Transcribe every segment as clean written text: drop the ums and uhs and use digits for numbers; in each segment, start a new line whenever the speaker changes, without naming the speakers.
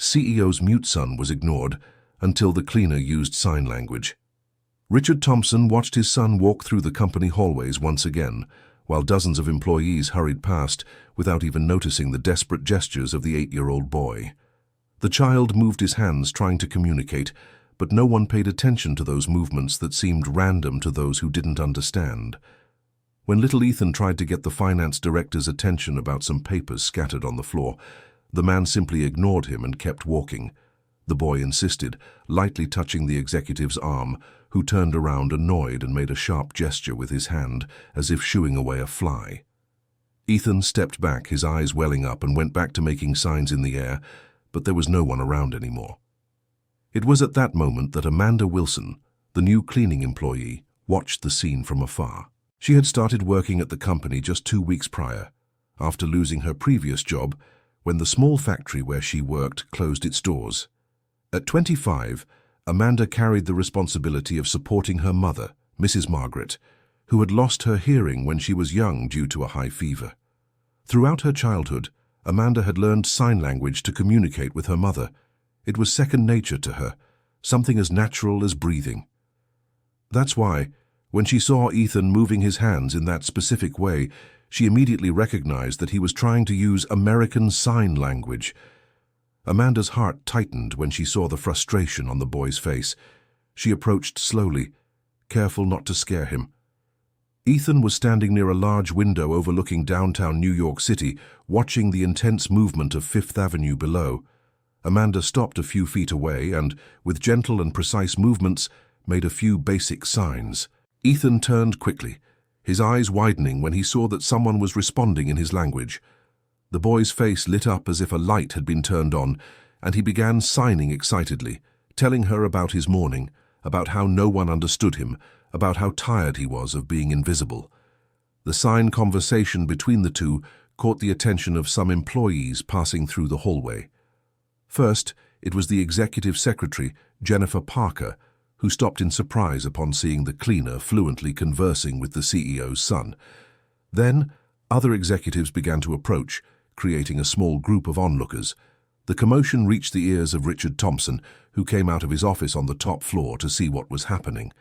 CEO's mute son was ignored until the cleaner used sign language. Richard Thompson watched his son walk through the company hallways once again, while dozens of employees hurried past without even noticing the desperate gestures of the 8-year-old boy. The child moved his hands trying to communicate, but no one paid attention to those movements that seemed random to those who didn't understand. When little Ethan tried to get the finance director's attention about some papers scattered on the floor, the man simply ignored him and kept walking. The boy insisted, lightly touching the executive's arm, who turned around annoyed and made a sharp gesture with his hand, as if shooing away a fly. Ethan stepped back, his eyes welling up, and went back to making signs in the air, but there was no one around anymore. It was at that moment that Amanda Wilson, the new cleaning employee, watched the scene from afar. She had started working at the company just 2 weeks prior, after losing her previous job when the small factory where she worked closed its doors. At 25, Amanda carried the responsibility of supporting her mother, Mrs. Margaret, who had lost her hearing when she was young due to a high fever. Throughout her childhood, Amanda had learned sign language to communicate with her mother. It was second nature to her, something as natural as breathing. That's why, when she saw Ethan moving his hands in that specific way, she immediately recognized that he was trying to use American Sign Language. Amanda's heart tightened when she saw the frustration on the boy's face. She approached slowly, careful not to scare him. Ethan was standing near a large window overlooking downtown New York City, watching the intense movement of Fifth Avenue below. Amanda stopped a few feet away and, with gentle and precise movements, made a few basic signs. Ethan turned quickly, his eyes widening when he saw that someone was responding in his language. The boy's face lit up as if a light had been turned on, and he began signing excitedly, telling her about his morning, about how no one understood him, about how tired he was of being invisible. The sign conversation between the two caught the attention of some employees passing through the hallway. First, it was the executive secretary, Jennifer Parker, who stopped in surprise upon seeing the cleaner fluently conversing with the CEO's son. Then, other executives began to approach, creating a small group of onlookers. The commotion reached the ears of Richard Thompson, who came out of his office on the top floor to see what was happening.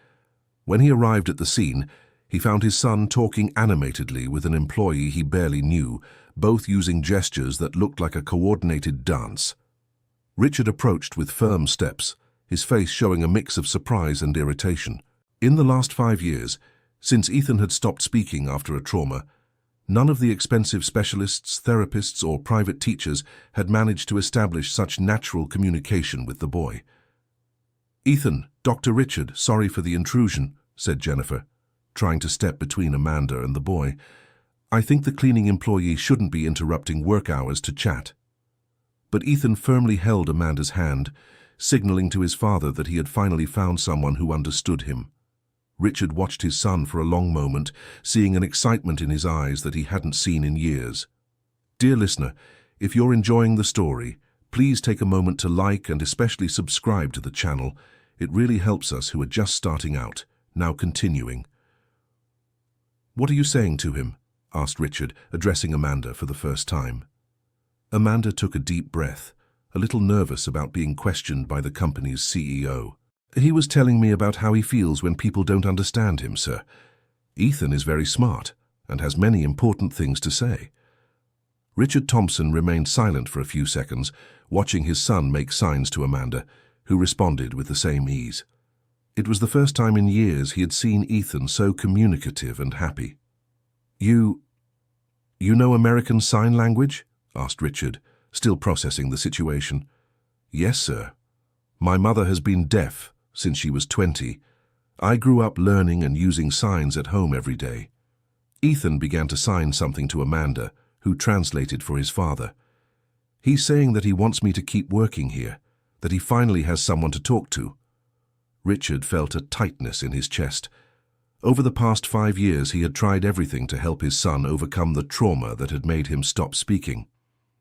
When he arrived at the scene, he found his son talking animatedly with an employee he barely knew, both using gestures that looked like a coordinated dance. Richard approached with firm steps, his face showing a mix of surprise and irritation. In the last 5 years, since Ethan had stopped speaking after a trauma, none of the expensive specialists, therapists, or private teachers had managed to establish such natural communication with the boy. "Ethan, Dr. Richard, sorry for the intrusion," said Jennifer, trying to step between Amanda and the boy. "I think the cleaning employee shouldn't be interrupting work hours to chat." But Ethan firmly held Amanda's hand, signaling to his father that he had finally found someone who understood him. Richard watched his son for a long moment, seeing an excitement in his eyes that he hadn't seen in years. Dear listener, if you're enjoying the story, please take a moment to like and especially subscribe to the channel. It really helps us who are just starting out. Now continuing. "What are you saying to him?" asked Richard, addressing Amanda for the first time. Amanda took a deep breath, a little nervous about being questioned by the company's CEO. "He was telling me about how he feels when people don't understand him, sir. Ethan is very smart and has many important things to say." Richard Thompson remained silent for a few seconds, watching his son make signs to Amanda, who responded with the same ease. It was the first time in years he had seen Ethan so communicative and happy. You know American Sign Language?" asked Richard, still processing the situation. "Yes, sir. My mother has been deaf since she was 20. I grew up learning and using signs at home every day." Ethan began to sign something to Amanda, who translated for his father. "He's saying that he wants me to keep working here, that he finally has someone to talk to." Richard felt a tightness in his chest. Over the past 5 years, he had tried everything to help his son overcome the trauma that had made him stop speaking.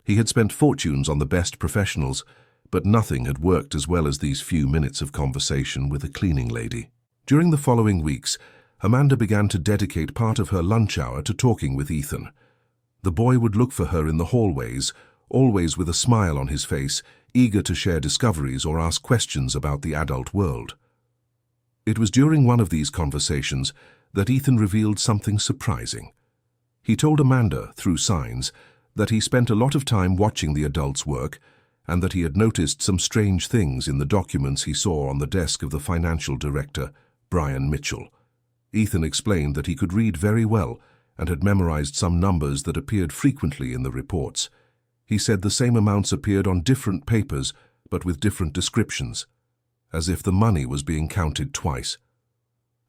He had spent fortunes on the best professionals, but nothing had worked as well as these few minutes of conversation with a cleaning lady. During the following weeks, Amanda began to dedicate part of her lunch hour to talking with Ethan. The boy would look for her in the hallways, always with a smile on his face, eager to share discoveries or ask questions about the adult world. It was during one of these conversations that Ethan revealed something surprising. He told Amanda, through signs, that he spent a lot of time watching the adults work and that he had noticed some strange things in the documents he saw on the desk of the financial director, Brian Mitchell. Ethan explained that he could read very well and had memorized some numbers that appeared frequently in the reports. He said the same amounts appeared on different papers, but with different descriptions, as if the money was being counted twice.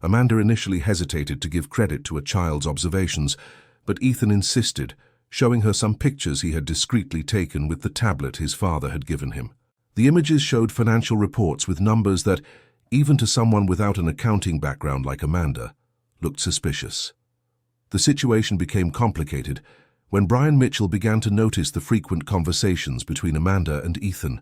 Amanda initially hesitated to give credit to a child's observations, but Ethan insisted, showing her some pictures he had discreetly taken with the tablet his father had given him. The images showed financial reports with numbers that, even to someone without an accounting background like Amanda, looked suspicious. The situation became complicated when Brian Mitchell began to notice the frequent conversations between Amanda and Ethan.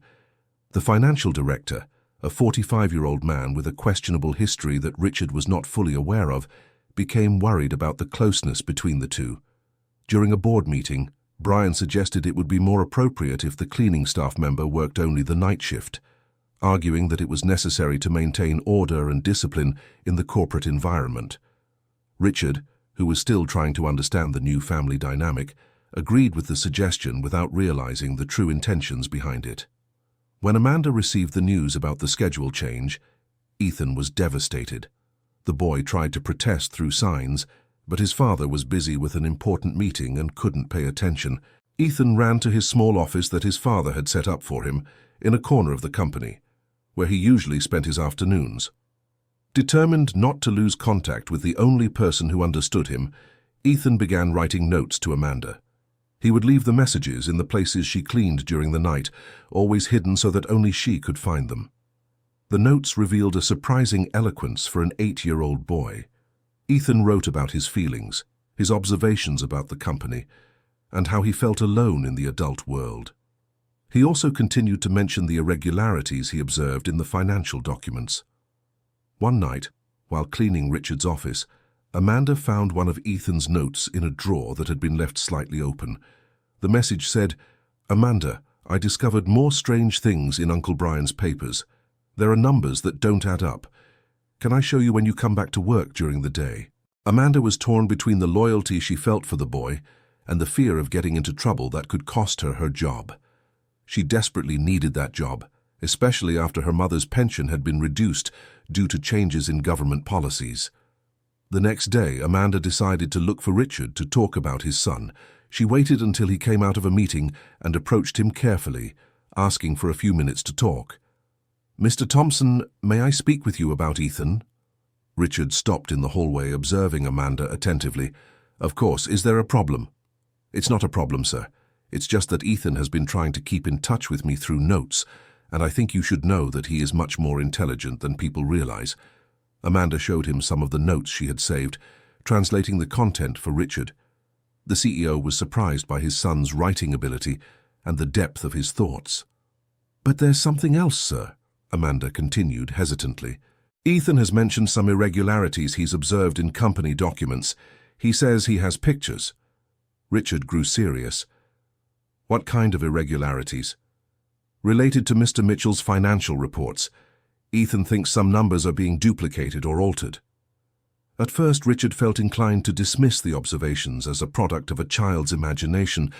The financial director, a 45-year-old man with a questionable history that Richard was not fully aware of, became worried about the closeness between the two. During a board meeting, Brian suggested it would be more appropriate if the cleaning staff member worked only the night shift, arguing that it was necessary to maintain order and discipline in the corporate environment. Richard, who was still trying to understand the new family dynamic, agreed with the suggestion without realizing the true intentions behind it. When Amanda received the news about the schedule change, Ethan was devastated. The boy tried to protest through signs, but his father was busy with an important meeting and couldn't pay attention. Ethan ran to his small office that his father had set up for him in a corner of the company, where he usually spent his afternoons. Determined not to lose contact with the only person who understood him, Ethan began writing notes to Amanda. He would leave the messages in the places she cleaned during the night, always hidden so that only she could find them. The notes revealed a surprising eloquence for an 8-year-old boy. Ethan wrote about his feelings, his observations about the company, and how he felt alone in the adult world. He also continued to mention the irregularities he observed in the financial documents. One night, while cleaning Richard's office, Amanda found one of Ethan's notes in a drawer that had been left slightly open. The message said, "Amanda, I discovered more strange things in Uncle Brian's papers. There are numbers that don't add up. Can I show you when you come back to work during the day?" Amanda was torn between the loyalty she felt for the boy and the fear of getting into trouble that could cost her her job. She desperately needed that job, especially after her mother's pension had been reduced due to changes in government policies. The next day, Amanda decided to look for Richard to talk about his son. She waited until he came out of a meeting and approached him carefully, asking for a few minutes to talk. "Mr. Thompson, may I speak with you about Ethan?" Richard stopped in the hallway, observing Amanda attentively. "Of course, is there a problem?" "It's not a problem, sir. It's just that Ethan has been trying to keep in touch with me through notes, and I think you should know that he is much more intelligent than people realize." Amanda showed him some of the notes she had saved, translating the content for Richard. The CEO was surprised by his son's writing ability and the depth of his thoughts. "But there's something else, sir," Amanda continued hesitantly. "Ethan has mentioned some irregularities he's observed in company documents. He says he has pictures." Richard grew serious. "What kind of irregularities?" "Related to Mr. Mitchell's financial reports. Ethan thinks some numbers are being duplicated or altered." At first, Richard felt inclined to dismiss the observations as a product of a child's imagination,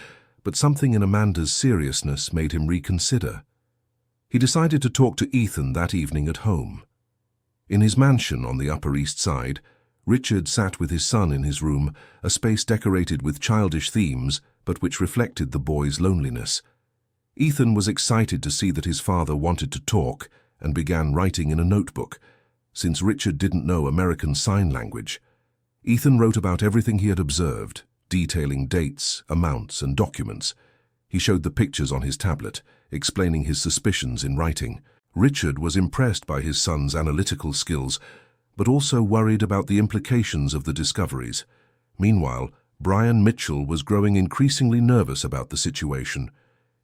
but something in Amanda's seriousness made him reconsider. He decided to talk to Ethan that evening at home. In his mansion on the Upper East Side, Richard sat with his son in his room, a space decorated with childish themes, but which reflected the boy's loneliness. Ethan was excited to see that his father wanted to talk and began writing in a notebook. Since Richard didn't know American Sign Language, Ethan wrote about everything he had observed, detailing dates, amounts, and documents. He showed the pictures on his tablet, explaining his suspicions in writing. Richard was impressed by his son's analytical skills, but also worried about the implications of the discoveries. Meanwhile, Brian Mitchell was growing increasingly nervous about the situation.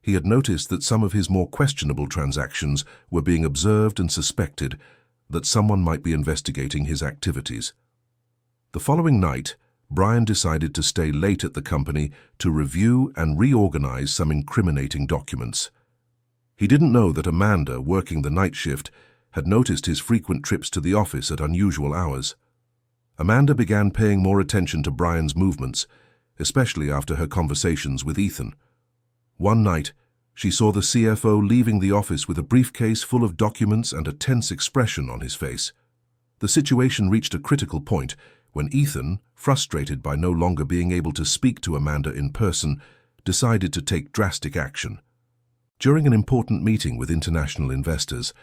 He had noticed that some of his more questionable transactions were being observed and suspected, that someone might be investigating his activities. The following night, Brian decided to stay late at the company to review and reorganize some incriminating documents. He didn't know that Amanda, working the night shift, had noticed his frequent trips to the office at unusual hours. Amanda began paying more attention to Brian's movements, especially after her conversations with Ethan. One night, she saw the CFO leaving the office with a briefcase full of documents and a tense expression on his face. The situation reached a critical point when Ethan, frustrated by no longer being able to speak to Amanda in person, decided to take drastic action. During an important meeting with international investors,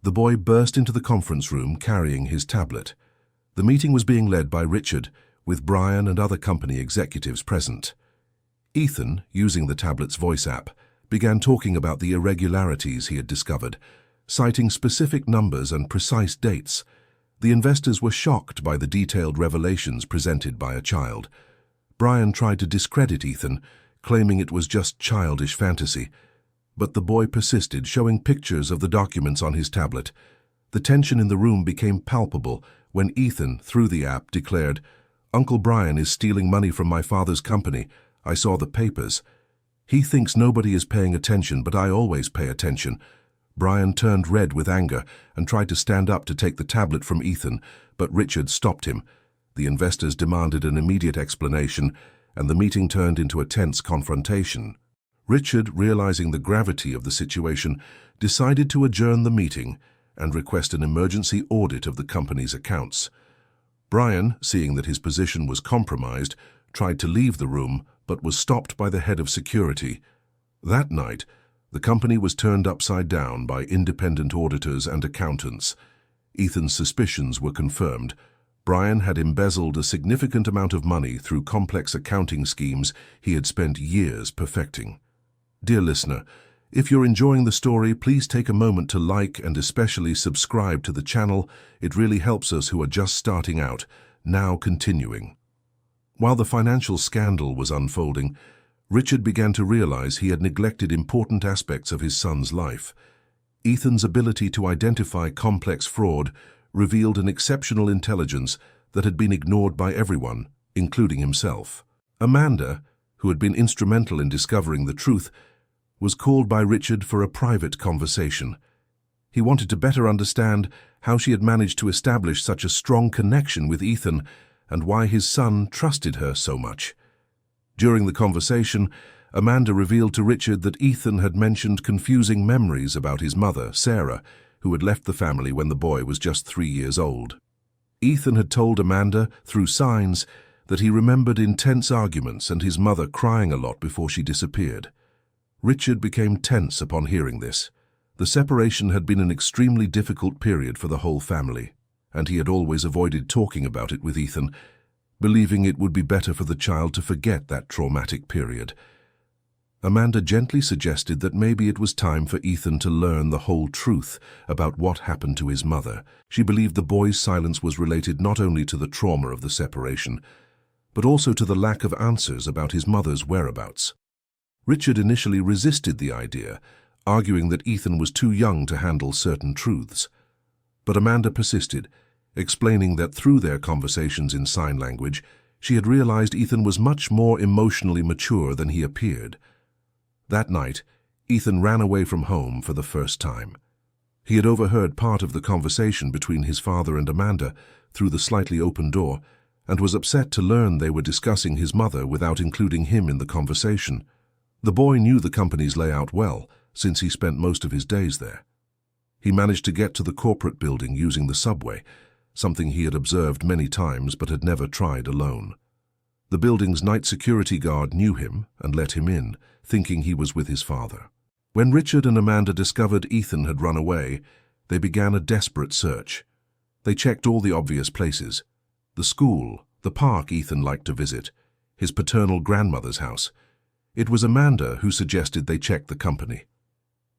the boy burst into the conference room carrying his tablet. The meeting was being led by Richard, with Brian and other company executives present. Ethan, using the tablet's voice app, began talking about the irregularities he had discovered, citing specific numbers and precise dates. The investors were shocked by the detailed revelations presented by a child. Brian tried to discredit Ethan, claiming it was just childish fantasy, but the boy persisted, showing pictures of the documents on his tablet. The tension in the room became palpable when Ethan, through the app, declared, "Uncle Brian is stealing money from my father's company. I saw the papers. He thinks nobody is paying attention, but I always pay attention." Brian turned red with anger and tried to stand up to take the tablet from Ethan, but Richard stopped him. The investors demanded an immediate explanation, and the meeting turned into a tense confrontation. Richard, realizing the gravity of the situation, decided to adjourn the meeting and request an emergency audit of the company's accounts. Brian, seeing that his position was compromised, tried to leave the room but was stopped by the head of security. That night, the company was turned upside down by independent auditors and accountants. Ethan's suspicions were confirmed. Brian had embezzled a significant amount of money through complex accounting schemes he had spent years perfecting. Dear listener, if you're enjoying the story, please take a moment to like and especially subscribe to the channel. It really helps us who are just starting out. Now continuing. While the financial scandal was unfolding, Richard began to realize he had neglected important aspects of his son's life. Ethan's ability to identify complex fraud revealed an exceptional intelligence that had been ignored by everyone, including himself. Amanda, who had been instrumental in discovering the truth, was called by Richard for a private conversation. He wanted to better understand how she had managed to establish such a strong connection with Ethan and why his son trusted her so much. During the conversation, Amanda revealed to Richard that Ethan had mentioned confusing memories about his mother, Sarah, who had left the family when the boy was just 3 years old. Ethan had told Amanda, through signs, that he remembered intense arguments and his mother crying a lot before she disappeared. Richard became tense upon hearing this. The separation had been an extremely difficult period for the whole family, and he had always avoided talking about it with Ethan, believing it would be better for the child to forget that traumatic period. Amanda gently suggested that maybe it was time for Ethan to learn the whole truth about what happened to his mother. She believed the boy's silence was related not only to the trauma of the separation, but also to the lack of answers about his mother's whereabouts. Richard initially resisted the idea, arguing that Ethan was too young to handle certain truths. But Amanda persisted, explaining that through their conversations in sign language, she had realized Ethan was much more emotionally mature than he appeared. That night, Ethan ran away from home for the first time. He had overheard part of the conversation between his father and Amanda through the slightly open door and was upset to learn they were discussing his mother without including him in the conversation. The boy knew the company's layout well, since he spent most of his days there. He managed to get to the corporate building using the subway, something he had observed many times but had never tried alone. The building's night security guard knew him and let him in, thinking he was with his father. When Richard and Amanda discovered Ethan had run away, they began a desperate search. They checked all the obvious places: the school, the park Ethan liked to visit, his paternal grandmother's house. It was Amanda who suggested they check the company.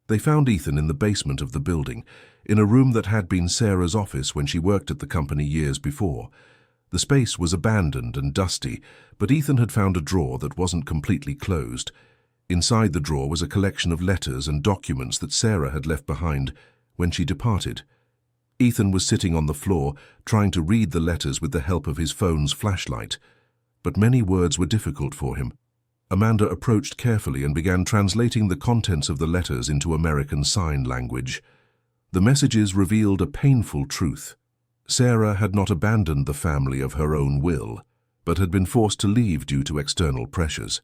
They found Ethan in the basement of the building, in a room that had been Sarah's office when she worked at the company years before. The space was abandoned and dusty, but Ethan had found a drawer that wasn't completely closed. Inside the drawer was a collection of letters and documents that Sarah had left behind when she departed. Ethan was sitting on the floor, trying to read the letters with the help of his phone's flashlight, but many words were difficult for him. Amanda approached carefully and began translating the contents of the letters into American Sign Language. The messages revealed a painful truth. Sarah had not abandoned the family of her own will, but had been forced to leave due to external pressures.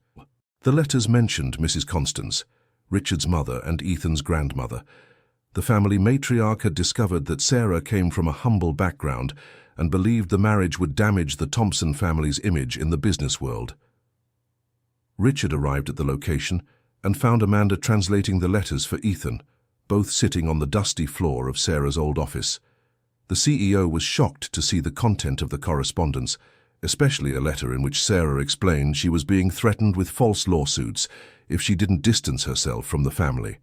The letters mentioned Mrs. Constance, Richard's mother and Ethan's grandmother. The family matriarch had discovered that Sarah came from a humble background and believed the marriage would damage the Thompson family's image in the business world. Richard arrived at the location and found Amanda translating the letters for Ethan, both sitting on the dusty floor of Sarah's old office. The CEO was shocked to see the content of the correspondence, especially a letter in which Sarah explained she was being threatened with false lawsuits if she didn't distance herself from the family.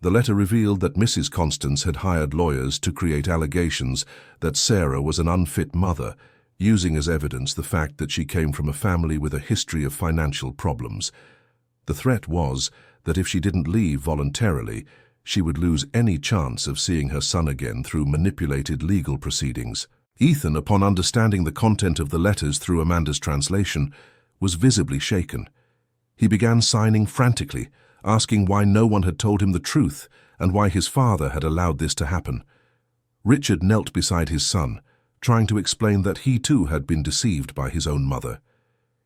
The letter revealed that Mrs. Constance had hired lawyers to create allegations that Sarah was an unfit mother, using as evidence the fact that she came from a family with a history of financial problems. The threat was that if she didn't leave voluntarily, she would lose any chance of seeing her son again through manipulated legal proceedings. Ethan, upon understanding the content of the letters through Amanda's translation, was visibly shaken. He began signing frantically, asking why no one had told him the truth and why his father had allowed this to happen. Richard knelt beside his son, trying to explain that he too had been deceived by his own mother.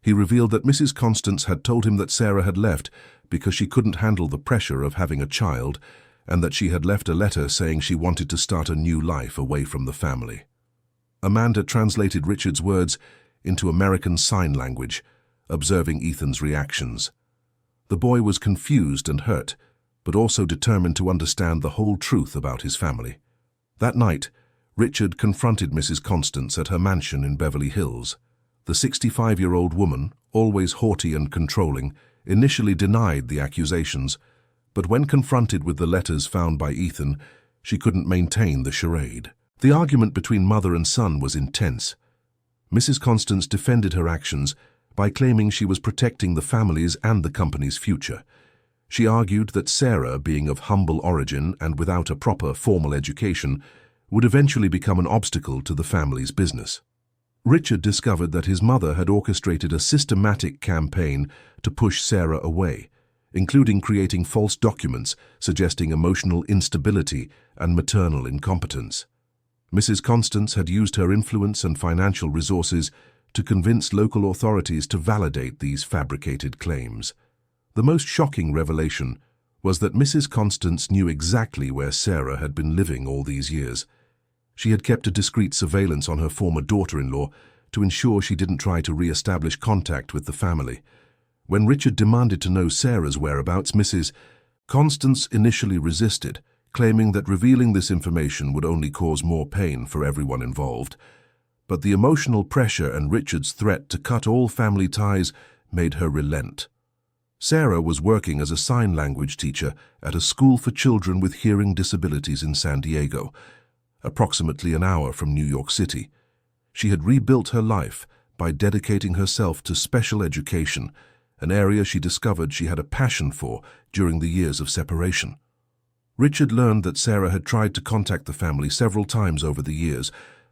He revealed that Mrs. Constance had told him that Sarah had left because she couldn't handle the pressure of having a child, and that she had left a letter saying she wanted to start a new life away from the family. Amanda translated Richard's words into American Sign Language, observing Ethan's reactions. The boy was confused and hurt, but also determined to understand the whole truth about his family. That night, Richard confronted Mrs. Constance at her mansion in Beverly Hills. The 65-year-old woman, always haughty and controlling, initially denied the accusations, but when confronted with the letters found by Ethan, she couldn't maintain the charade. The argument between mother and son was intense. Mrs. Constance defended her actions by claiming she was protecting the family's and the company's future. She argued that Sarah, being of humble origin and without a proper formal education, would eventually become an obstacle to the family's business. Richard discovered that his mother had orchestrated a systematic campaign to push Sarah away, including creating false documents suggesting emotional instability and maternal incompetence. Mrs. Constance had used her influence and financial resources to convince local authorities to validate these fabricated claims. The most shocking revelation was that Mrs. Constance knew exactly where Sarah had been living all these years. She had kept a discreet surveillance on her former daughter-in-law to ensure she didn't try to re-establish contact with the family. When Richard demanded to know Sarah's whereabouts, Mrs. Constance initially resisted, claiming that revealing this information would only cause more pain for everyone involved. But the emotional pressure and Richard's threat to cut all family ties made her relent. Sarah was working as a sign language teacher at a school for children with hearing disabilities in San Diego, approximately an hour from New York City. She had rebuilt her life by dedicating herself to special education, an area she discovered she had a passion for during the years of separation. Richard learned that Sarah had tried to contact the family several times over the years,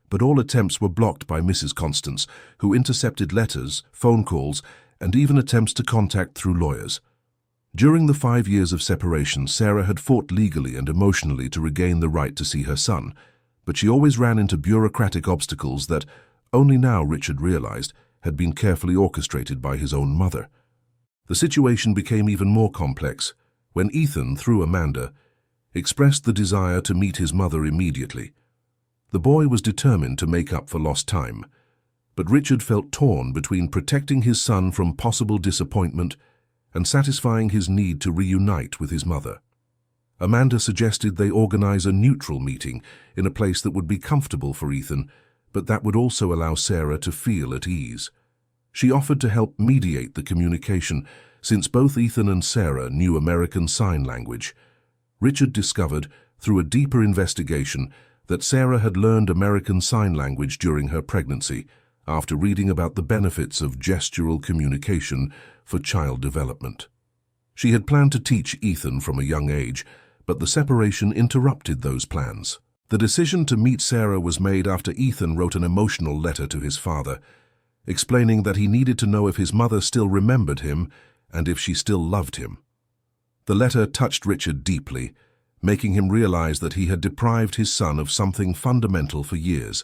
but all attempts were blocked by Mrs. Constance, who intercepted letters, phone calls, and even attempts to contact through lawyers. During the 5 years of separation, Sarah had fought legally and emotionally to regain the right to see her son, but she always ran into bureaucratic obstacles that, only now Richard realized, had been carefully orchestrated by his own mother. The situation became even more complex when Ethan, through Amanda, expressed the desire to meet his mother immediately. The boy was determined to make up for lost time, but Richard felt torn between protecting his son from possible disappointment and satisfying his need to reunite with his mother. Amanda suggested they organize a neutral meeting in a place that would be comfortable for Ethan, but that would also allow Sarah to feel at ease. She offered to help mediate the communication, since both Ethan and Sarah knew American Sign Language. Richard discovered, through a deeper investigation, that Sarah had learned American Sign Language during her pregnancy, after reading about the benefits of gestural communication for child development. She had planned to teach Ethan from a young age, but the separation interrupted those plans. The decision to meet Sarah was made after Ethan wrote an emotional letter to his father, explaining that he needed to know if his mother still remembered him and if she still loved him. The letter touched Richard deeply, making him realize that he had deprived his son of something fundamental for years.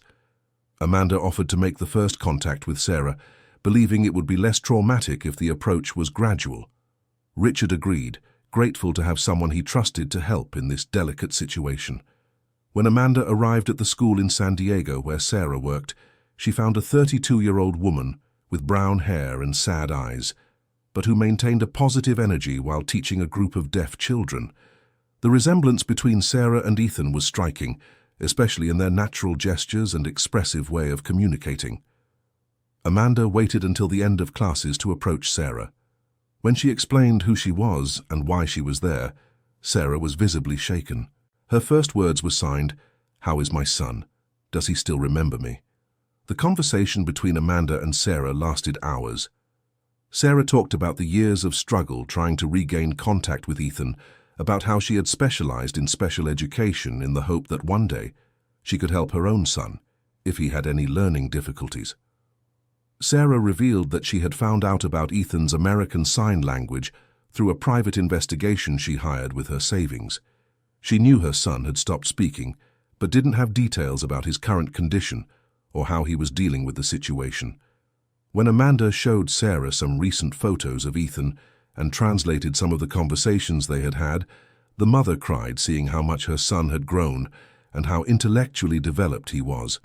Amanda offered to make the first contact with Sarah, believing it would be less traumatic if the approach was gradual. Richard agreed, grateful to have someone he trusted to help in this delicate situation. When Amanda arrived at the school in San Diego where Sarah worked, she found a 32-year-old woman with brown hair and sad eyes, but who maintained a positive energy while teaching a group of deaf children. The resemblance between Sarah and Ethan was striking, especially in their natural gestures and expressive way of communicating. Amanda waited until the end of classes to approach Sarah. When she explained who she was and why she was there, Sarah was visibly shaken. Her first words were signed, "How is my son? Does he still remember me?" The conversation between Amanda and Sarah lasted hours. Sarah talked about the years of struggle trying to regain contact with Ethan, about how she had specialized in special education in the hope that one day she could help her own son if he had any learning difficulties. Sarah revealed that she had found out about Ethan's American Sign Language through a private investigation she hired with her savings. She knew her son had stopped speaking, but didn't have details about his current condition or how he was dealing with the situation. When Amanda showed Sarah some recent photos of Ethan and translated some of the conversations they had had, the mother cried, seeing how much her son had grown and how intellectually developed he was.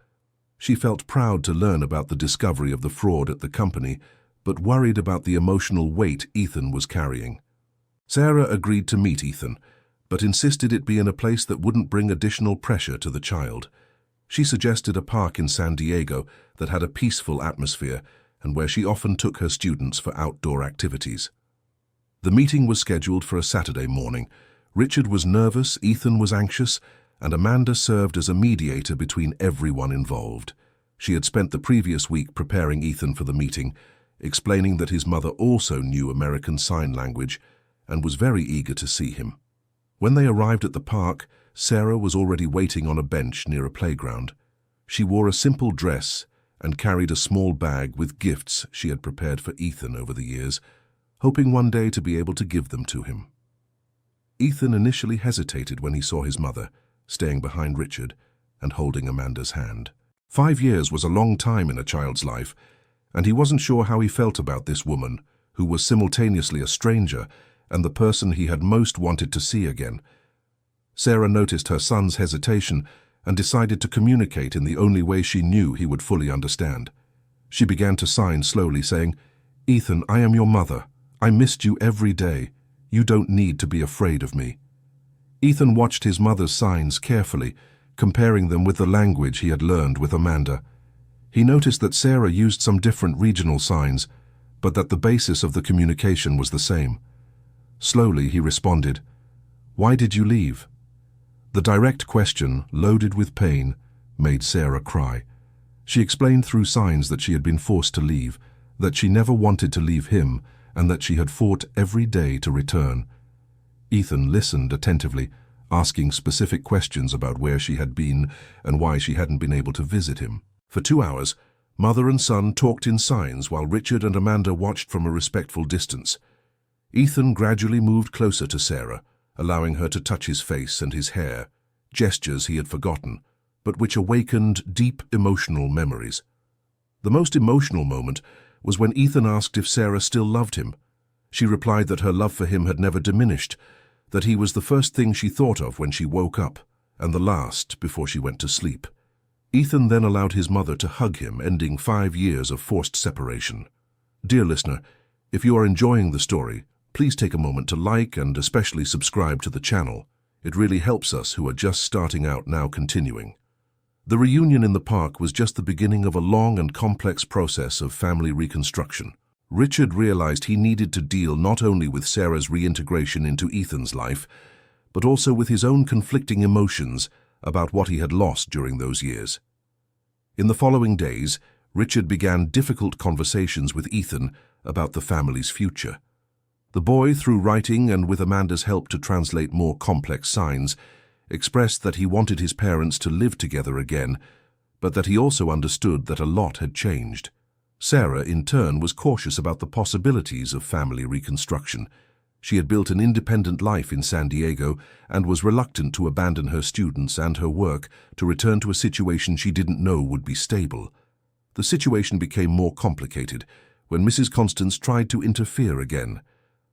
She felt proud to learn about the discovery of the fraud at the company, but worried about the emotional weight Ethan was carrying. Sarah agreed to meet Ethan, but insisted it be in a place that wouldn't bring additional pressure to the child. She suggested a park in San Diego that had a peaceful atmosphere and where she often took her students for outdoor activities. The meeting was scheduled for a Saturday morning. Richard was nervous, Ethan was anxious, and Amanda served as a mediator between everyone involved. She had spent the previous week preparing Ethan for the meeting, explaining that his mother also knew American Sign Language and was very eager to see him. When they arrived at the park, Sarah was already waiting on a bench near a playground. She wore a simple dress and carried a small bag with gifts she had prepared for Ethan over the years, hoping one day to be able to give them to him. Ethan initially hesitated when he saw his mother, staying behind Richard and holding Amanda's hand. 5 years was a long time in a child's life, and he wasn't sure how he felt about this woman, who was simultaneously a stranger and the person he had most wanted to see again. Sarah noticed her son's hesitation and decided to communicate in the only way she knew he would fully understand. She began to sign slowly, saying, "Ethan, I am your mother. I missed you every day. You don't need to be afraid of me." Ethan watched his mother's signs carefully, comparing them with the language he had learned with Amanda. He noticed that Sarah used some different regional signs, but that the basis of the communication was the same. Slowly he responded, "Why did you leave?" The direct question, loaded with pain, made Sarah cry. She explained through signs that she had been forced to leave, that she never wanted to leave him, and that she had fought every day to return. Ethan listened attentively, asking specific questions about where she had been and why she hadn't been able to visit him. For 2 hours, mother and son talked in signs while Richard and Amanda watched from a respectful distance. Ethan gradually moved closer to Sarah, allowing her to touch his face and his hair, gestures he had forgotten, but which awakened deep emotional memories. The most emotional moment was when Ethan asked if Sarah still loved him. She replied that her love for him had never diminished, that he was the first thing she thought of when she woke up, and the last before she went to sleep. Ethan then allowed his mother to hug him, ending 5 years of forced separation. Dear listener, if you are enjoying the story, please take a moment to like and especially subscribe to the channel. It really helps us who are just starting out now continuing. The reunion in the park was just the beginning of a long and complex process of family reconstruction. Richard realized he needed to deal not only with Sarah's reintegration into Ethan's life, but also with his own conflicting emotions about what he had lost during those years. In the following days, Richard began difficult conversations with Ethan about the family's future. The boy, through writing and with Amanda's help to translate more complex signs, expressed that he wanted his parents to live together again, but that he also understood that a lot had changed. Sarah, in turn, was cautious about the possibilities of family reconstruction. She had built an independent life in San Diego and was reluctant to abandon her students and her work to return to a situation she didn't know would be stable. The situation became more complicated when Mrs. Constance tried to interfere again.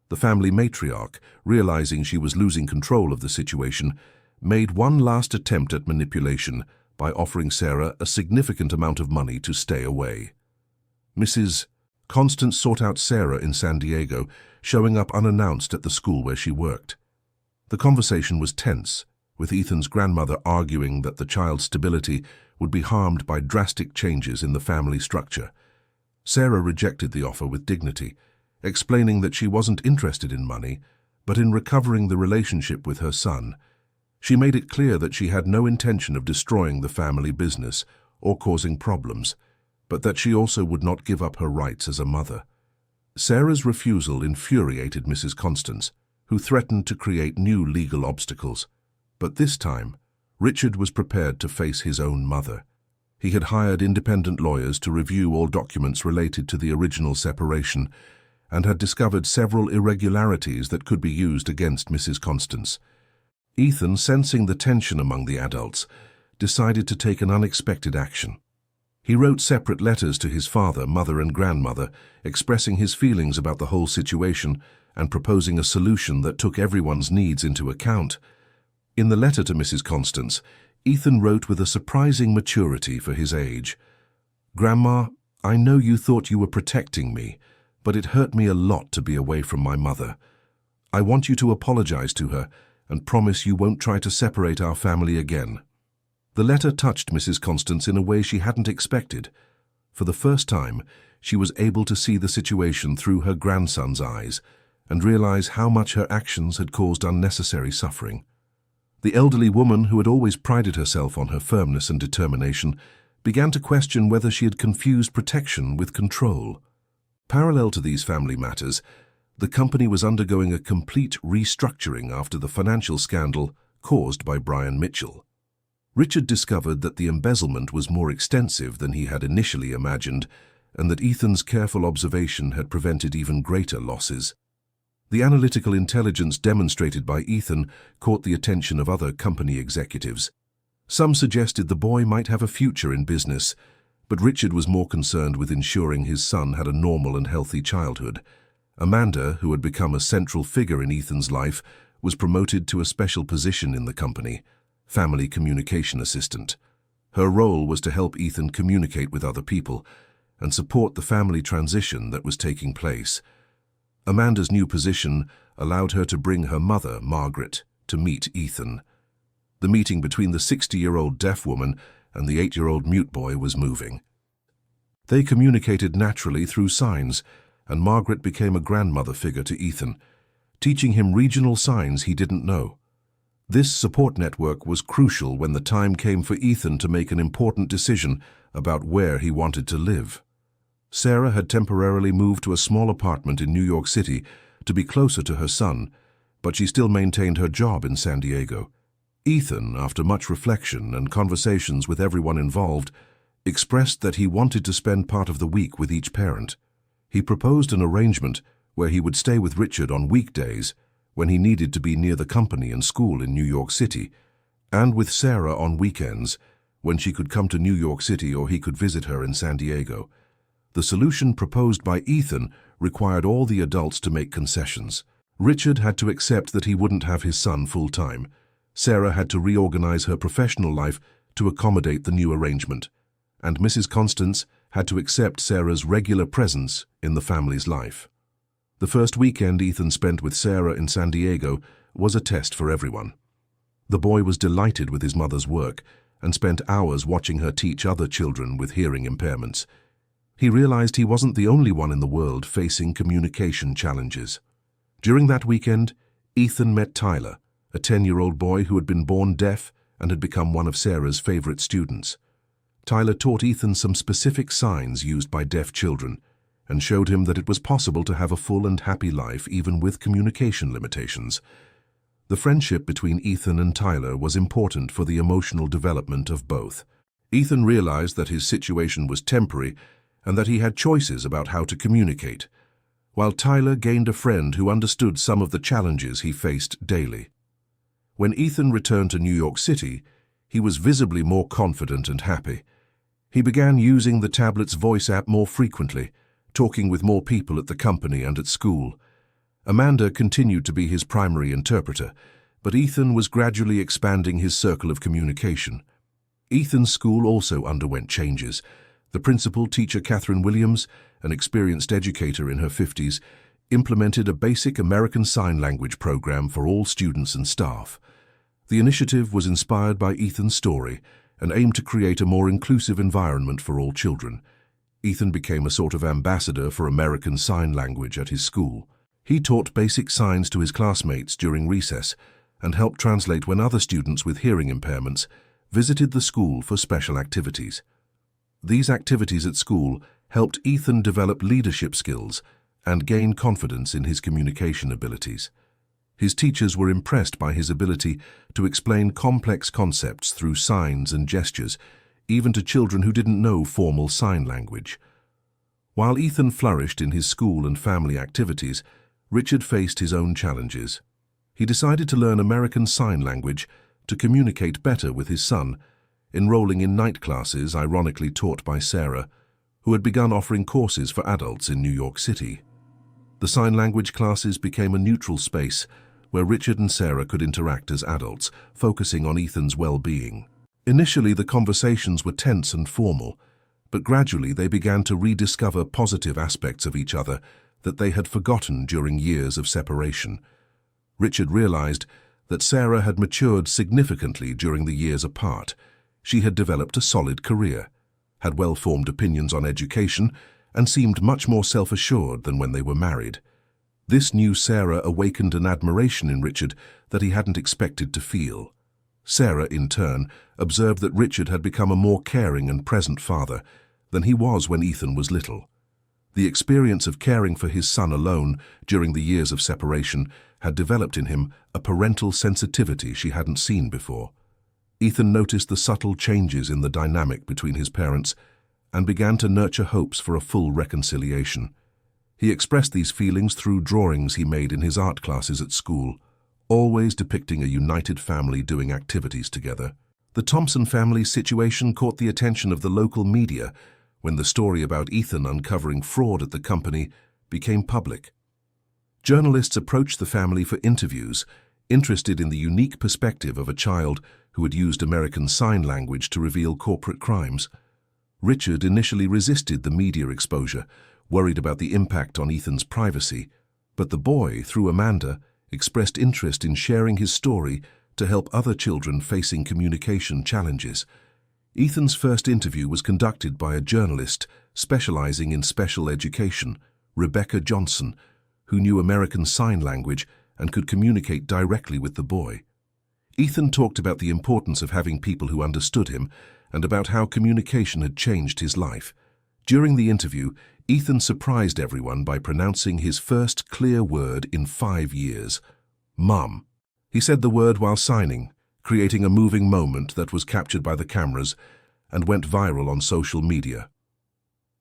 The family matriarch, realizing she was losing control of the situation, made one last attempt at manipulation by offering Sarah a significant amount of money to stay away. Mrs. Constance sought out Sarah in San Diego, showing up unannounced at the school where she worked. The conversation was tense, with Ethan's grandmother arguing that the child's stability would be harmed by drastic changes in the family structure. Sarah rejected the offer with dignity, explaining that she wasn't interested in money, but in recovering the relationship with her son. She made it clear that she had no intention of destroying the family business or causing problems, but that she also would not give up her rights as a mother. Sarah's refusal infuriated Mrs. Constance, who threatened to create new legal obstacles. But this time, Richard was prepared to face his own mother. He had hired independent lawyers to review all documents related to the original separation and had discovered several irregularities that could be used against Mrs. Constance. Ethan, sensing the tension among the adults, decided to take an unexpected action. He wrote separate letters to his father, mother, and grandmother, expressing his feelings about the whole situation and proposing a solution that took everyone's needs into account. In the letter to Mrs. Constance, Ethan wrote with a surprising maturity for his age, "Grandma, I know you thought you were protecting me, but it hurt me a lot to be away from my mother. I want you to apologize to her and promise you won't try to separate our family again." The letter touched Mrs. Constance in a way she hadn't expected. For the first time, she was able to see the situation through her grandson's eyes and realize how much her actions had caused unnecessary suffering. The elderly woman, who had always prided herself on her firmness and determination, began to question whether she had confused protection with control. Parallel to these family matters, the company was undergoing a complete restructuring after the financial scandal caused by Brian Mitchell. Richard discovered that the embezzlement was more extensive than he had initially imagined, and that Ethan's careful observation had prevented even greater losses. The analytical intelligence demonstrated by Ethan caught the attention of other company executives. Some suggested the boy might have a future in business, but Richard was more concerned with ensuring his son had a normal and healthy childhood. Amanda, who had become a central figure in Ethan's life, was promoted to a special position in the company, family communication assistant. Her role was to help Ethan communicate with other people and support the family transition that was taking place. Amanda's new position allowed her to bring her mother, Margaret, to meet Ethan. The meeting between the 60-year-old deaf woman and the 8-year-old mute boy was moving. They communicated naturally through signs, and Margaret became a grandmother figure to Ethan, teaching him regional signs he didn't know. This support network was crucial when the time came for Ethan to make an important decision about where he wanted to live. Sarah had temporarily moved to a small apartment in New York City to be closer to her son, but she still maintained her job in San Diego. Ethan, after much reflection and conversations with everyone involved, expressed that he wanted to spend part of the week with each parent. He proposed an arrangement where he would stay with Richard on weekdays when he needed to be near the company and school in New York City, and with Sarah on weekends when she could come to New York City or he could visit her in San Diego. The solution proposed by Ethan required all the adults to make concessions. Richard had to accept that he wouldn't have his son full-time. Sarah had to reorganize her professional life to accommodate the new arrangement, and Mrs. Constance had to accept Sarah's regular presence in the family's life. The first weekend Ethan spent with Sarah in San Diego was a test for everyone. The boy was delighted with his mother's work and spent hours watching her teach other children with hearing impairments. He realized he wasn't the only one in the world facing communication challenges. During that weekend, Ethan met Tyler, a 10-year-old boy who had been born deaf and had become one of Sarah's favorite students. Tyler taught Ethan some specific signs used by deaf children and showed him that it was possible to have a full and happy life even with communication limitations. The friendship between Ethan and Tyler was important for the emotional development of both. Ethan realized that his situation was temporary and that he had choices about how to communicate, while Tyler gained a friend who understood some of the challenges he faced daily. When Ethan returned to New York City, he was visibly more confident and happy. He began using the tablet's voice app more frequently, talking with more people at the company and at school. Amanda continued to be his primary interpreter, but Ethan was gradually expanding his circle of communication. Ethan's school also underwent changes. The principal, teacher Catherine Williams, an experienced educator in her 50s, implemented a basic American Sign Language program for all students and staff. The initiative was inspired by Ethan's story and aimed to create a more inclusive environment for all children. Ethan became a sort of ambassador for American Sign Language at his school. He taught basic signs to his classmates during recess and helped translate when other students with hearing impairments visited the school for special activities. These activities at school helped Ethan develop leadership skills and gain confidence in his communication abilities. His teachers were impressed by his ability to explain complex concepts through signs and gestures, even to children who didn't know formal sign language. While Ethan flourished in his school and family activities, Richard faced his own challenges. He decided to learn American Sign Language to communicate better with his son, enrolling in night classes ironically taught by Sarah, who had begun offering courses for adults in New York City. The sign language classes became a neutral space where Richard and Sarah could interact as adults, focusing on Ethan's well-being. Initially, the conversations were tense and formal, but gradually they began to rediscover positive aspects of each other that they had forgotten during years of separation. Richard realized that Sarah had matured significantly during the years apart. She had developed a solid career, had well-formed opinions on education, and seemed much more self-assured than when they were married. This new Sarah awakened an admiration in Richard that he hadn't expected to feel. Sarah, in turn, observed that Richard had become a more caring and present father than he was when Ethan was little. The experience of caring for his son alone during the years of separation had developed in him a parental sensitivity she hadn't seen before. Ethan noticed the subtle changes in the dynamic between his parents and began to nurture hopes for a full reconciliation. He expressed these feelings through drawings he made in his art classes at school, always depicting a united family doing activities together. The Thompson family's situation caught the attention of the local media when the story about Ethan uncovering fraud at the company became public. Journalists approached the family for interviews, interested in the unique perspective of a child who had used American Sign Language to reveal corporate crimes. Richard initially resisted the media exposure, worried about the impact on Ethan's privacy, but the boy, through Amanda, expressed interest in sharing his story to help other children facing communication challenges. Ethan's first interview was conducted by a journalist specializing in special education, Rebecca Johnson, who knew American Sign Language and could communicate directly with the boy. Ethan talked about the importance of having people who understood him and about how communication had changed his life. During the interview, Ethan surprised everyone by pronouncing his first clear word in 5 years, Mom. He said the word while signing, creating a moving moment that was captured by the cameras and went viral on social media.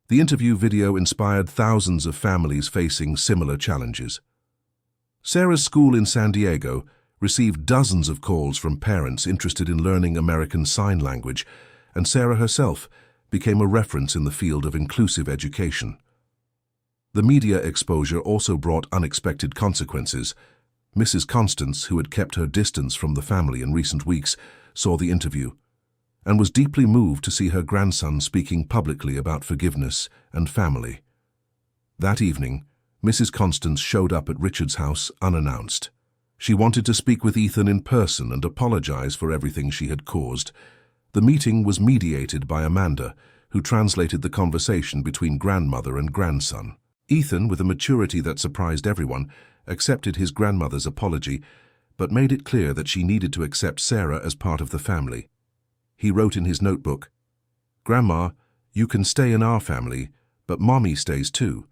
The interview video inspired thousands of families facing similar challenges. Sarah's school in San Diego received dozens of calls from parents interested in learning American Sign Language, and Sarah herself became a reference in the field of inclusive education. The media exposure also brought unexpected consequences. Mrs. Constance, who had kept her distance from the family in recent weeks, saw the interview and was deeply moved to see her grandson speaking publicly about forgiveness and family. That evening, Mrs. Constance showed up at Richard's house unannounced. She wanted to speak with Ethan in person and apologize for everything she had caused. The meeting was mediated by Amanda, who translated the conversation between grandmother and grandson. Ethan, with a maturity that surprised everyone, accepted his grandmother's apology, but made it clear that she needed to accept Sarah as part of the family. He wrote in his notebook, "Grandma, you can stay in our family, but Mommy stays too.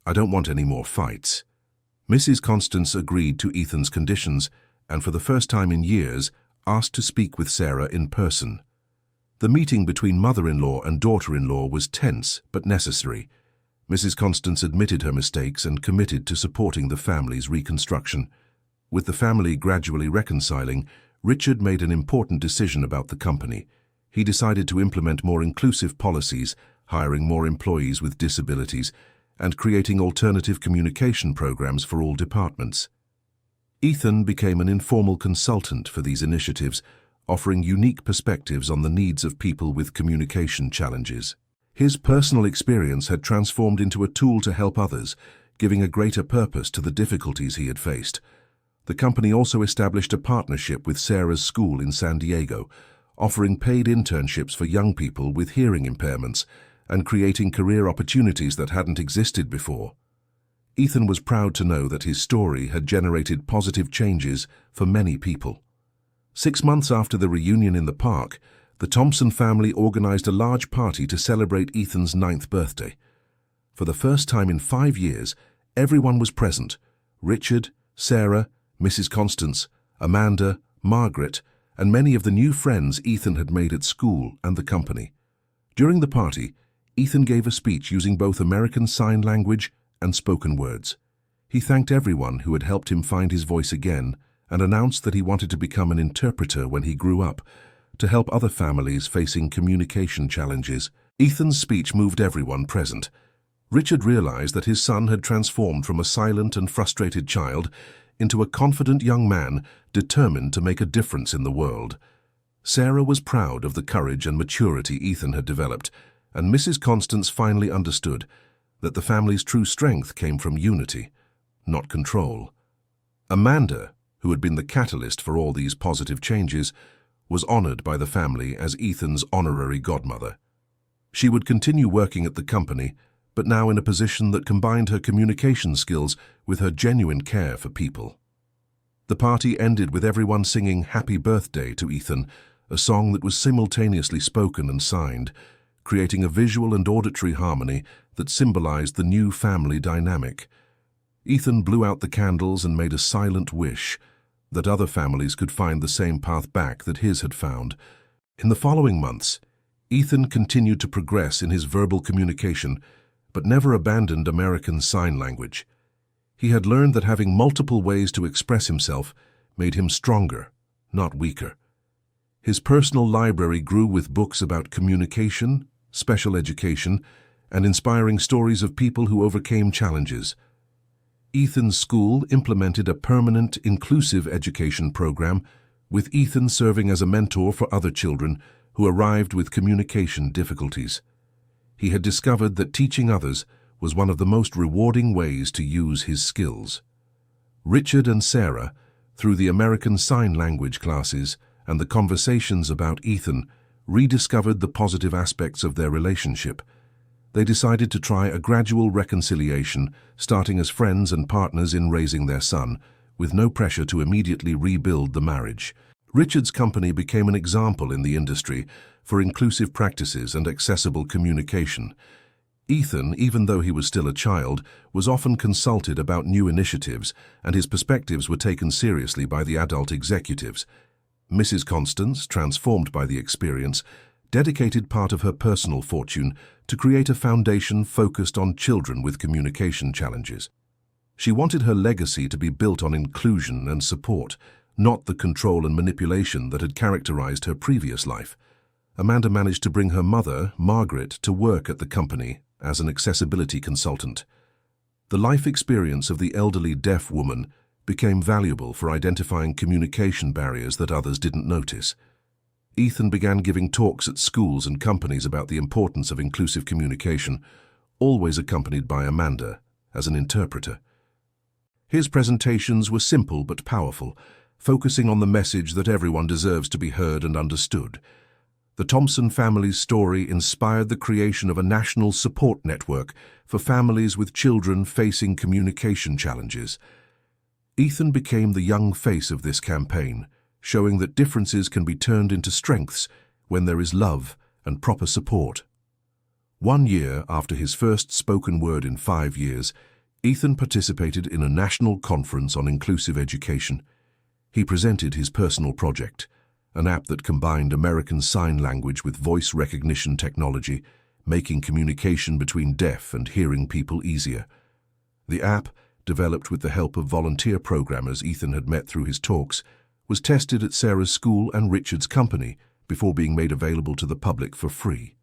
I don't want any more fights." Mrs. Constance agreed to Ethan's conditions and for the first time in years asked to speak with Sarah in person. The meeting between mother-in-law and daughter-in-law was tense but necessary. Mrs. Constance admitted her mistakes and committed to supporting the family's reconstruction. With the family gradually reconciling, Richard made an important decision about the company. He decided to implement more inclusive policies, hiring more employees with disabilities, and creating alternative communication programs for all departments. Ethan became an informal consultant for these initiatives, offering unique perspectives on the needs of people with communication challenges. His personal experience had transformed into a tool to help others, giving a greater purpose to the difficulties he had faced. The company also established a partnership with Sarah's school in San Diego, offering paid internships for young people with hearing impairments and creating career opportunities that hadn't existed before. Ethan was proud to know that his story had generated positive changes for many people. 6 months after the reunion in the park, the Thompson family organized a large party to celebrate Ethan's 9th birthday. For the first time in 5 years, everyone was present: Richard, Sarah, Mrs. Constance, Amanda, Margaret, and many of the new friends Ethan had made at school and the company. During the party, Ethan gave a speech using both American Sign Language and spoken words. He thanked everyone who had helped him find his voice again and announced that he wanted to become an interpreter when he grew up, to help other families facing communication challenges. Ethan's speech moved everyone present. Richard realized that his son had transformed from a silent and frustrated child into a confident young man determined to make a difference in the world. Sarah was proud of the courage and maturity Ethan had developed, and Mrs. Constance finally understood that the family's true strength came from unity, not control. Amanda, who had been the catalyst for all these positive changes, was honored by the family as Ethan's honorary godmother. She would continue working at the company, but now in a position that combined her communication skills with her genuine care for people. The party ended with everyone singing "Happy Birthday" to Ethan, a song that was simultaneously spoken and signed, creating a visual and auditory harmony that symbolized the new family dynamic. Ethan blew out the candles and made a silent wish that other families could find the same path back that his had found. In the following months, Ethan continued to progress in his verbal communication, but never abandoned American Sign Language. He had learned that having multiple ways to express himself made him stronger, not weaker. His personal library grew with books about communication, special education, and inspiring stories of people who overcame challenges. Ethan's school implemented a permanent, inclusive education program, with Ethan serving as a mentor for other children who arrived with communication difficulties. He had discovered that teaching others was one of the most rewarding ways to use his skills. Richard and Sarah, through the American Sign Language classes and the conversations about Ethan, rediscovered the positive aspects of their relationship. They decided to try a gradual reconciliation, starting as friends and partners in raising their son, with no pressure to immediately rebuild the marriage. Richard's company became an example in the industry for inclusive practices and accessible communication. Ethan, even though he was still a child, was often consulted about new initiatives, and his perspectives were taken seriously by the adult executives. Mrs. Constance, transformed by the experience, dedicated part of her personal fortune to create a foundation focused on children with communication challenges. She wanted her legacy to be built on inclusion and support, not the control and manipulation that had characterized her previous life. Amanda managed to bring her mother, Margaret, to work at the company as an accessibility consultant. The life experience of the elderly deaf woman became valuable for identifying communication barriers that others didn't notice. Ethan began giving talks at schools and companies about the importance of inclusive communication, always accompanied by Amanda as an interpreter. His presentations were simple but powerful, focusing on the message that everyone deserves to be heard and understood. The Thompson family's story inspired the creation of a national support network for families with children facing communication challenges. Ethan became the young face of this campaign, showing that differences can be turned into strengths when there is love and proper support. 1 year after his first spoken word in 5 years, Ethan participated in a national conference on inclusive education. He presented his personal project, an app that combined American Sign Language with voice recognition technology, making communication between deaf and hearing people easier. The app, developed with the help of volunteer programmers Ethan had met through his talks, was tested at Sarah's school and Richard's company before being made available to the public for free.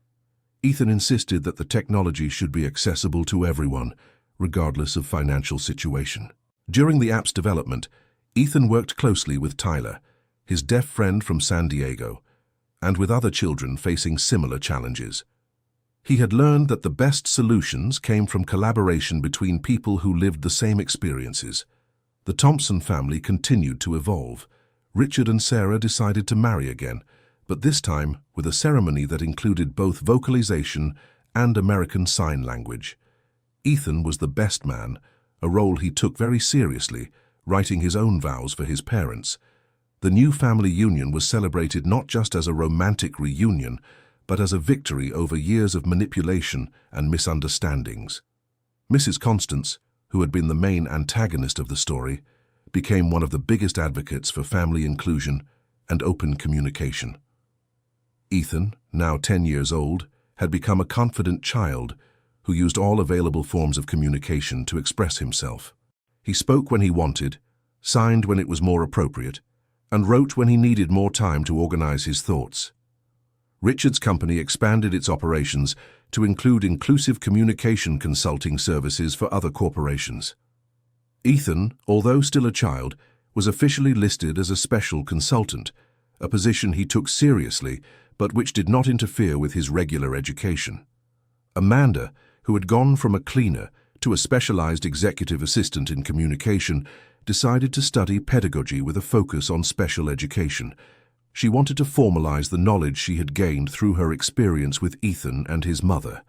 Ethan insisted that the technology should be accessible to everyone, regardless of financial situation. During the app's development, Ethan worked closely with Tyler, his deaf friend from San Diego, and with other children facing similar challenges. He had learned that the best solutions came from collaboration between people who lived the same experiences. The Thompson family continued to evolve. Richard and Sarah decided to marry again, but this time with a ceremony that included both vocalization and American Sign Language. Ethan was the best man, a role he took very seriously, writing his own vows for his parents. The new family union was celebrated not just as a romantic reunion, but as a victory over years of manipulation and misunderstandings. Mrs. Constance, who had been the main antagonist of the story, became one of the biggest advocates for family inclusion and open communication. Ethan, now 10 years old, had become a confident child who used all available forms of communication to express himself. He spoke when he wanted, signed when it was more appropriate, and wrote when he needed more time to organize his thoughts. Richard's company expanded its operations to include inclusive communication consulting services for other corporations. Ethan, although still a child, was officially listed as a special consultant, a position he took seriously but which did not interfere with his regular education. Amanda, who had gone from a cleaner to a specialized executive assistant in communication, decided to study pedagogy with a focus on special education. She wanted to formalize the knowledge she had gained through her experience with Ethan and his mother.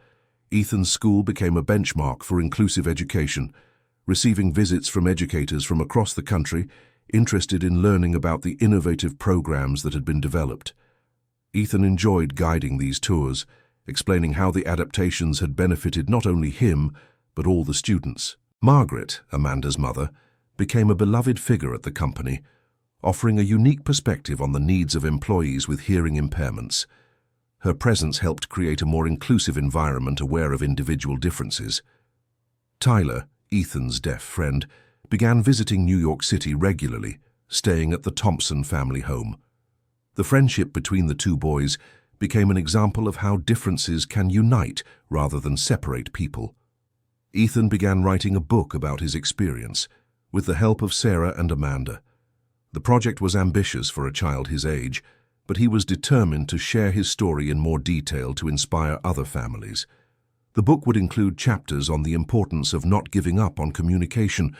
Ethan's school became a benchmark for inclusive education, receiving visits from educators from across the country interested in learning about the innovative programs that had been developed. Ethan enjoyed guiding these tours, explaining how the adaptations had benefited not only him, but all the students. Margaret, Amanda's mother, became a beloved figure at the company, offering a unique perspective on the needs of employees with hearing impairments. Her presence helped create a more inclusive environment aware of individual differences. Tyler, Ethan's deaf friend, began visiting New York City regularly, staying at the Thompson family home. The friendship between the two boys became an example of how differences can unite rather than separate people. Ethan began writing a book about his experience, with the help of Sarah and Amanda. The project was ambitious for a child his age, but he was determined to share his story in more detail to inspire other families. The book would include chapters on the importance of not giving up on communication,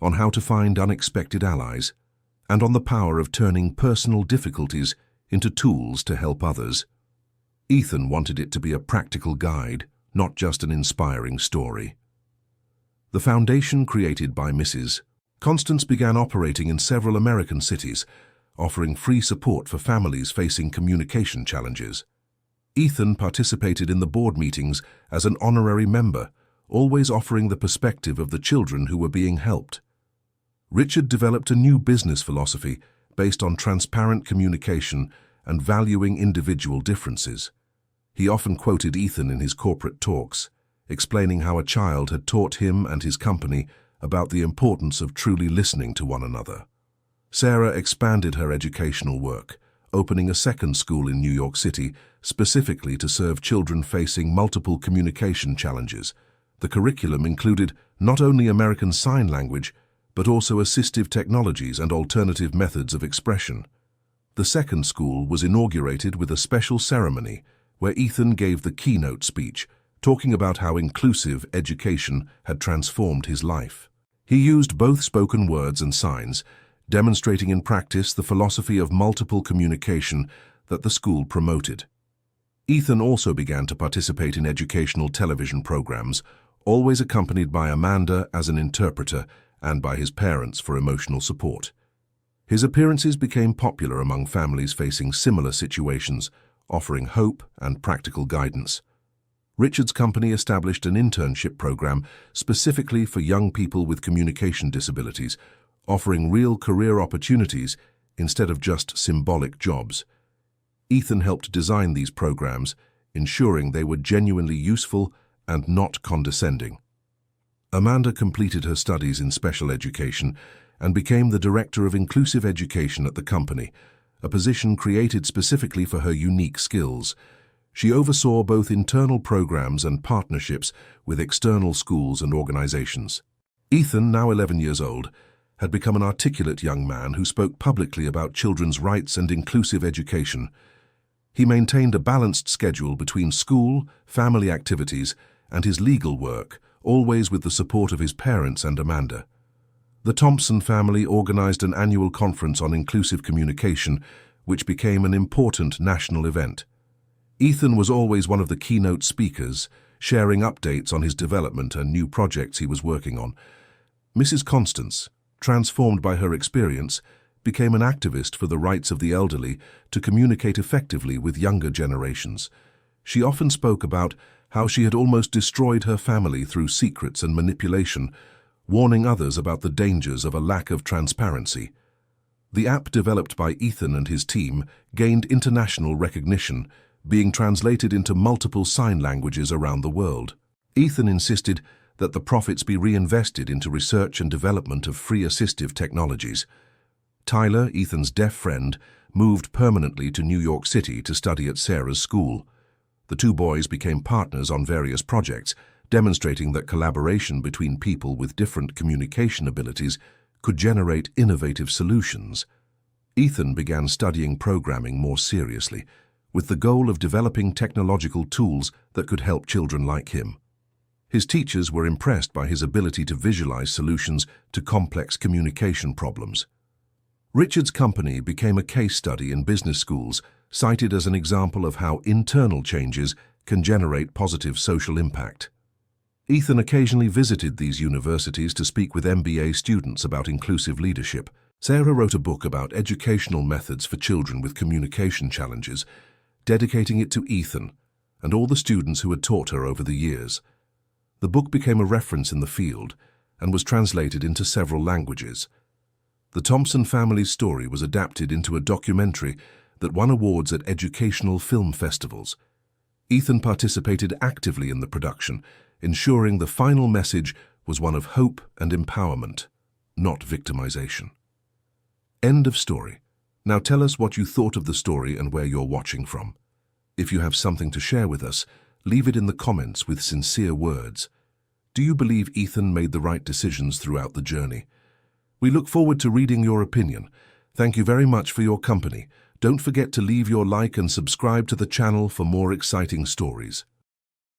on how to find unexpected allies, and on the power of turning personal difficulties into tools to help others. Ethan wanted it to be a practical guide, not just an inspiring story. The foundation created by Mrs. Constance began operating in several American cities, offering free support for families facing communication challenges. Ethan participated in the board meetings as an honorary member, always offering the perspective of the children who were being helped. Richard developed a new business philosophy based on transparent communication and valuing individual differences. He often quoted Ethan in his corporate talks, explaining how a child had taught him and his company about the importance of truly listening to one another. Sarah expanded her educational work, opening a second school in New York City specifically to serve children facing multiple communication challenges. The curriculum included not only American Sign Language, but also assistive technologies and alternative methods of expression. The second school was inaugurated with a special ceremony where Ethan gave the keynote speech, talking about how inclusive education had transformed his life. He used both spoken words and signs, demonstrating in practice the philosophy of multiple communication that the school promoted. Ethan also began to participate in educational television programs, always accompanied by Amanda as an interpreter and by his parents for emotional support. His appearances became popular among families facing similar situations, offering hope and practical guidance. Richard's company established an internship program specifically for young people with communication disabilities, offering real career opportunities instead of just symbolic jobs. Ethan helped design these programs, ensuring they were genuinely useful and not condescending. Amanda completed her studies in special education and became the Director of Inclusive Education at the company, a position created specifically for her unique skills. She oversaw both internal programs and partnerships with external schools and organizations. Ethan, now 11 years old, had become an articulate young man who spoke publicly about children's rights and inclusive education. He maintained a balanced schedule between school, family activities, and his legal work, always with the support of his parents and Amanda. The Thompson family organized an annual conference on inclusive communication, which became an important national event. Ethan was always one of the keynote speakers, sharing updates on his development and new projects he was working on. Mrs. Constance, transformed by her experience, became an activist for the rights of the elderly to communicate effectively with younger generations. She often spoke about how she had almost destroyed her family through secrets and manipulation, warning others about the dangers of a lack of transparency. The app developed by Ethan and his team gained international recognition, being translated into multiple sign languages around the world. Ethan insisted that the profits be reinvested into research and development of free assistive technologies. Tyler, Ethan's deaf friend, moved permanently to New York City to study at Sarah's school. The two boys became partners on various projects, demonstrating that collaboration between people with different communication abilities could generate innovative solutions. Ethan began studying programming more seriously, with the goal of developing technological tools that could help children like him. His teachers were impressed by his ability to visualize solutions to complex communication problems. Richard's company became a case study in business schools, cited as an example of how internal changes can generate positive social impact. Ethan occasionally visited these universities to speak with MBA students about inclusive leadership. Sarah wrote a book about educational methods for children with communication challenges, dedicating it to Ethan and all the students who had taught her over the years. The book became a reference in the field and was translated into several languages. The Thompson family's story was adapted into a documentary that won awards at educational film festivals. Ethan participated actively in the production, ensuring the final message was one of hope and empowerment, not victimization. End of story. Now tell us what you thought of the story and where you're watching from. If you have something to share with us, leave it in the comments with sincere words. Do you believe Ethan made the right decisions throughout the journey? We look forward to reading your opinion. Thank you very much for your company. Don't forget to leave your like and subscribe to the channel for more exciting stories.